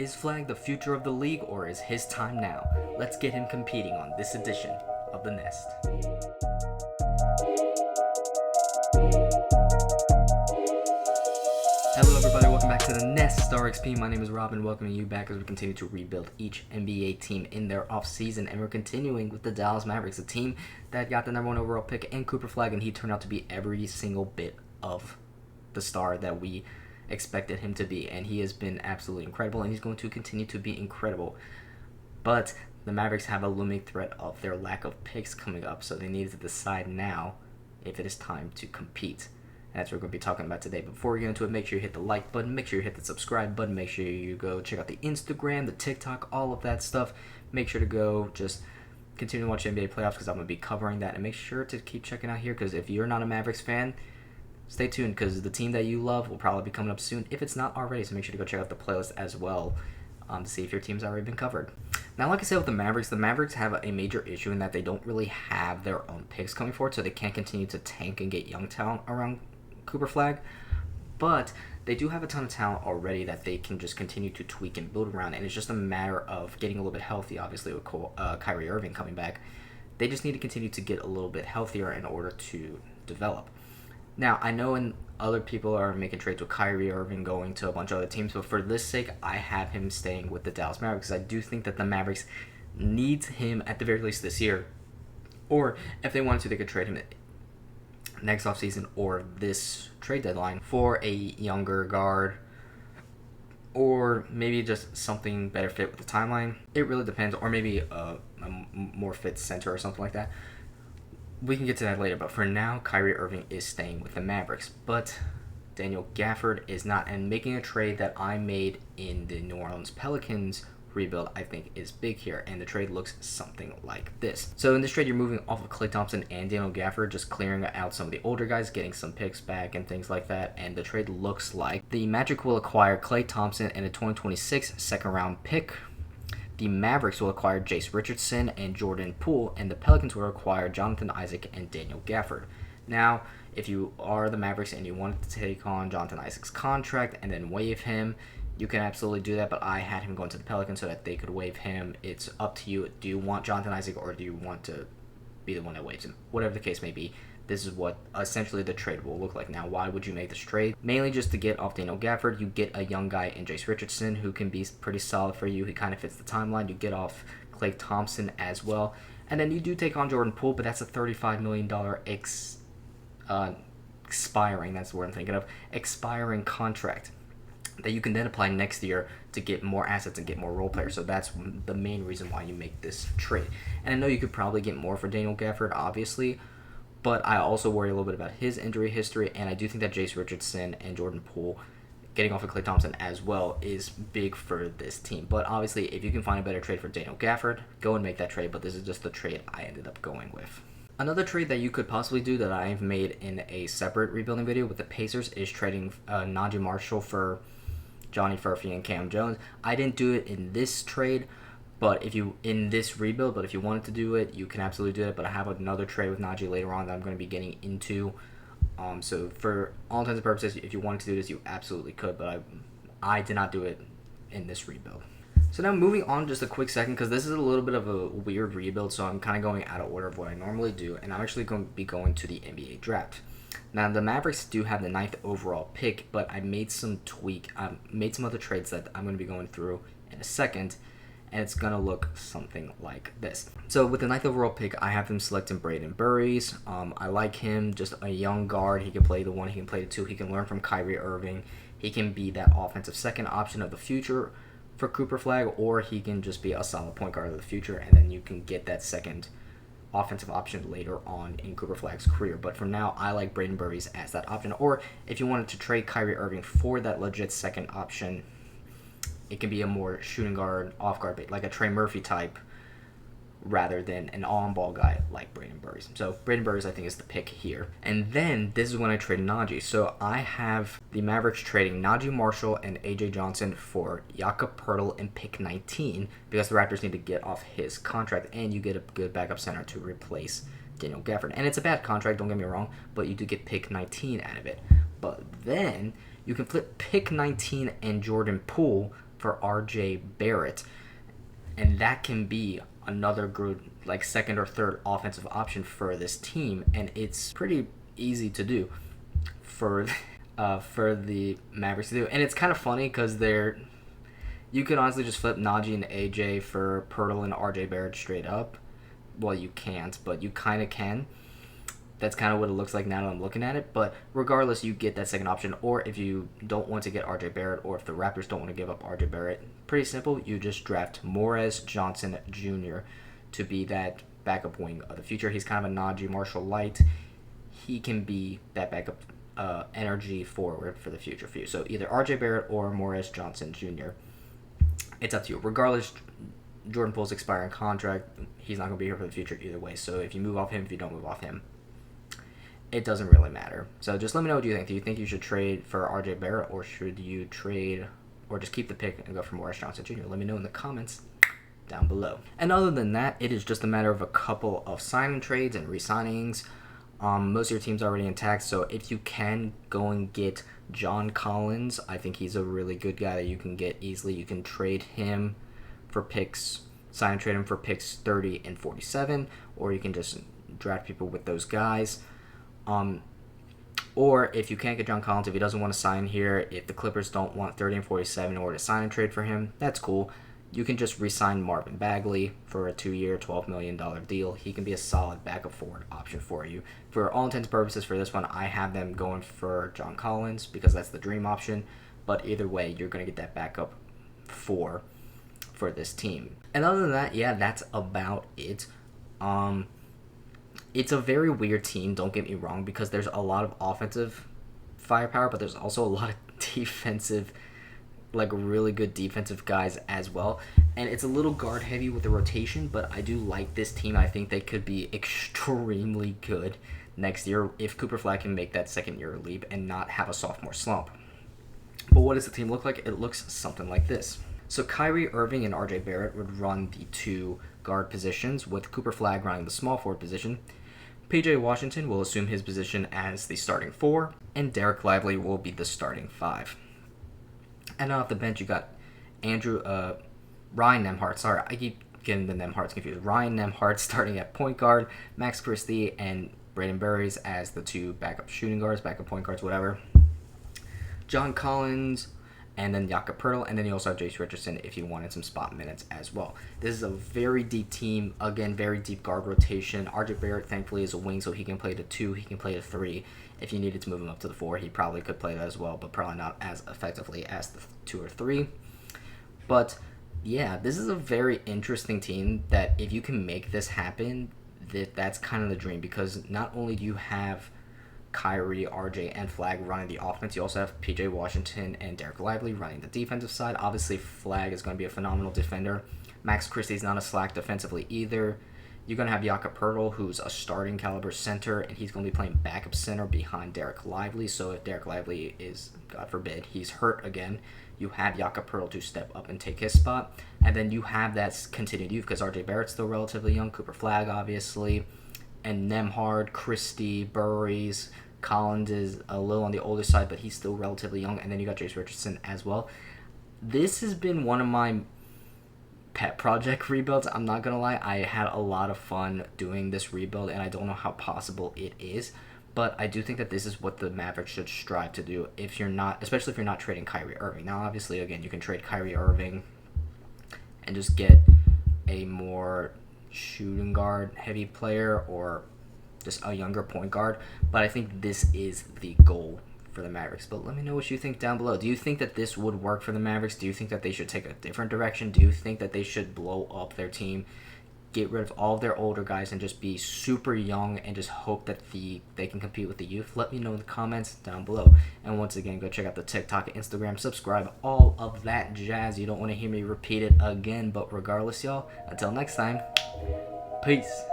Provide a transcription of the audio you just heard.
Is Flag the future of the league, or is his time now? Let's get him competing on this edition of The Nest. Hello everybody, welcome back to The Nest Star XP. My name is Robin, welcoming you back as we continue to rebuild each NBA team in their offseason. And we're continuing with the Dallas Mavericks, a team that got the number 1 overall pick and Cooper Flag, and he turned out to be every single bit of the star that we expected him to be, and he has been absolutely incredible, and he's going to continue to be incredible. But the Mavericks have a looming threat of their lack of picks coming up, so they need to decide now if it is time to compete. And that's what we're going to be talking about today. But before we get into it, make sure you hit the like button, make sure you hit the subscribe button, make sure you go check out the Instagram, the TikTok, all of that stuff. Make sure to go just continue to watch NBA playoffs because I'm going to be covering that, and make sure to keep checking out here because if you're not a Mavericks fan, stay tuned because the team that you love will probably be coming up soon if it's not already. So make sure to go check out the playlist as well to see if your team's already been covered. Now, like I said with the Mavericks have a major issue in that they don't really have their own picks coming forward, so they can't continue to tank and get young talent around Cooper Flag. But they do have a ton of talent already that they can just continue to tweak and build around, and it's just a matter of getting a little bit healthy, obviously with Kyrie Irving coming back. They just need to continue to get a little bit healthier in order to develop. Now, I know other people are making trades with Kyrie Irving going to a bunch of other teams, but for this sake, I have him staying with the Dallas Mavericks because I do think that the Mavericks need him at the very least this year. Or if they wanted to, they could trade him next offseason or this trade deadline for a younger guard or maybe just something better fit with the timeline. It really depends, or maybe a more fit center or something like that. We can get to that later, but for now, Kyrie Irving is staying with the Mavericks. But Daniel Gafford is not, and making a trade that I made in the New Orleans Pelicans rebuild, I think, is big here, and the trade looks something like this. So in this trade, you're moving off of Klay Thompson and Daniel Gafford, just clearing out some of the older guys, getting some picks back and things like that, and the trade looks like the Magic will acquire Klay Thompson and a 2026 second-round pick. The Mavericks will acquire Jace Richardson and Jordan Poole, and the Pelicans will acquire Jonathan Isaac and Daniel Gafford. Now, if you are the Mavericks and you wanted to take on Jonathan Isaac's contract and then waive him, you can absolutely do that, but I had him going to the Pelicans so that they could waive him. It's up to you. Do you want Jonathan Isaac or do you want to be the one that waives him? Whatever the case may be, this is what essentially the trade will look like. Now, why would you make this trade? Mainly just to get off Daniel Gafford. You get a young guy in Jace Richardson who can be pretty solid for you. He kind of fits the timeline. You get off Klay Thompson as well. And then you do take on Jordan Poole, but that's a $35 million expiring, that's the word I'm thinking of, expiring contract that you can then apply next year to get more assets and get more role players. So that's the main reason why you make this trade. And I know you could probably get more for Daniel Gafford, obviously, but I also worry a little bit about his injury history, and I do think that Jace Richardson and Jordan Poole getting off of Klay Thompson as well is big for this team. But obviously, if you can find a better trade for Daniel Gafford, go and make that trade, but this is just the trade I ended up going with. Another trade that you could possibly do that I've made in a separate rebuilding video with the Pacers is trading Naji Marshall for Johnny Furphy and Cam Jones. I didn't do it in this trade, but if you wanted to do it, you can absolutely do it. But I have another trade with Naji later on that I'm going to be getting into. So for all intents and purposes, if you wanted to do this, you absolutely could, but I did not do it in this rebuild. So now moving on just a quick second, because this is a little bit of a weird rebuild, so I'm kind of going out of order of what I normally do, and I'm actually going to be going to the NBA draft. Now, the Mavericks do have the 9th overall pick, but I made some other trades that I'm going to be going through in a second, and it's going to look something like this. So with the 9th overall pick, I have them selecting Braden Burries. I like him, just a young guard. He can play the 1, he can play the 2, he can learn from Kyrie Irving. He can be that offensive second option of the future for Cooper Flag, or he can just be a solid point guard of the future, and then you can get that second offensive option later on in Cooper Flag's career. But for now, I like Braden Burries as that option. Or if you wanted to trade Kyrie Irving for that legit second option, it can be a more shooting guard, off guard, like a Trey Murphy type, rather than an on-ball guy like Braden Burries. So Braden Burries, I think, is the pick here. And then this is when I trade Naji. So I have the Mavericks trading Naji Marshall and AJ Johnson for Jakob Poeltl and pick 19 because the Raptors need to get off his contract, and you get a good backup center to replace Daniel Gafford. And it's a bad contract, don't get me wrong, but you do get pick 19 out of it. But then you can flip pick 19 and Jordan Poole for RJ Barrett. And that can be another good, like, second or third offensive option for this team. And it's pretty easy to do for the Mavericks to do. And it's kind of funny because you could honestly just flip Najee and AJ for Pirtle and RJ Barrett straight up. Well, you can't, but you kind of can. That's kind of what it looks like now that I'm looking at it. But regardless, you get that second option. Or if you don't want to get RJ Barrett, or if the Raptors don't want to give up RJ Barrett, pretty simple. You just draft Morris Johnson Jr. to be that backup wing of the future. He's kind of a Najee Marshall light. He can be that backup energy forward for the future for you. So either RJ Barrett or Morris Johnson Jr. It's up to you. Regardless, Jordan Poole's expiring contract. He's not going to be here for the future either way. So if you move off him, if you don't move off him, it doesn't really matter. So just let me know what you think. Do you think you should trade for RJ Barrett, or should you trade, or just keep the pick and go for Morris Johnson Jr.? Let me know in the comments down below. And other than that, it is just a matter of a couple of signing trades and re-signings. Most of your team's already intact, so if you can, go and get John Collins. I think he's a really good guy that you can get easily. You can trade him for picks, sign and trade him for picks 30 and 47, or you can just draft people with those guys. Or if you can't get John Collins, if he doesn't want to sign here, if the Clippers don't want 30 and 47 or to sign and trade for him, that's cool. You can just re-sign Marvin Bagley for a 2-year, $12 million deal. He can be a solid backup forward option for you. For all intents and purposes for this one, I have them going for John Collins because that's the dream option. But either way, you're going to get that backup for this team. And other than that, yeah, that's about it. It's a very weird team, don't get me wrong, because there's a lot of offensive firepower, but there's also a lot of defensive, like really good defensive guys as well. And it's a little guard heavy with the rotation, but I do like this team. I think they could be extremely good next year if Cooper Flag can make that second year leap and not have a sophomore slump. But what does the team look like? It looks something like this. So Kyrie Irving and RJ Barrett would run the two guard positions, with Cooper Flag running the small forward position. PJ Washington will assume his position as the starting 4, and Derek Lively will be the starting 5. And off the bench, you got Ryan Nembhard. Sorry, I keep getting the Nembhards confused. Ryan Nembhard starting at point guard, Max Christie and Braden Burries as the two backup shooting guards, backup point guards, whatever. John Collins, and then Jakob Poeltl, and then you also have Jace Richardson if you wanted some spot minutes as well. This is a very deep team. Again, very deep guard rotation. RJ Barrett, thankfully, is a wing, so he can play to 2, he can play to 3. If you needed to move him up to the 4, he probably could play that as well, but probably not as effectively as the 2 or 3. But, yeah, this is a very interesting team that if you can make this happen, that's kind of the dream, because not only do you have Kyrie, RJ, and Flag running the offense, you also have PJ Washington and Derek Lively running the defensive side. Obviously, Flag is going to be a phenomenal defender. Max Christie's not a slack defensively either. You're going to have Jakob Poeltl, who's a starting caliber center, and he's going to be playing backup center behind Derek Lively. So if Derek Lively is, God forbid, he's hurt again, you have Jakob Poeltl to step up and take his spot. And then you have that continued youth, because RJ Barrett's still relatively young, Cooper Flag, obviously, and Nembhard, Christie, Burries. Collins is a little on the older side, but he's still relatively young. And then you got Jace Richardson as well. This has been one of my pet project rebuilds. I'm not going to lie. I had a lot of fun doing this rebuild, and I don't know how possible it is. But I do think that this is what the Mavericks should strive to do, if you're not, especially if you're not trading Kyrie Irving. Now, obviously, again, you can trade Kyrie Irving and just get a more shooting guard heavy player, or just a younger point guard, but I think this is the goal for the Mavericks. But let me know what you think down below. Do you think that this would work for the Mavericks? Do you think that they should take a different direction? Do you think that they should blow up their team, get rid of all of their older guys, and just be super young and just hope that they can compete with the youth? Let me know in the comments down below. And once again, go check out the TikTok, Instagram, subscribe, all of that jazz. You don't want to hear me repeat it again, but regardless, y'all, until next time, peace.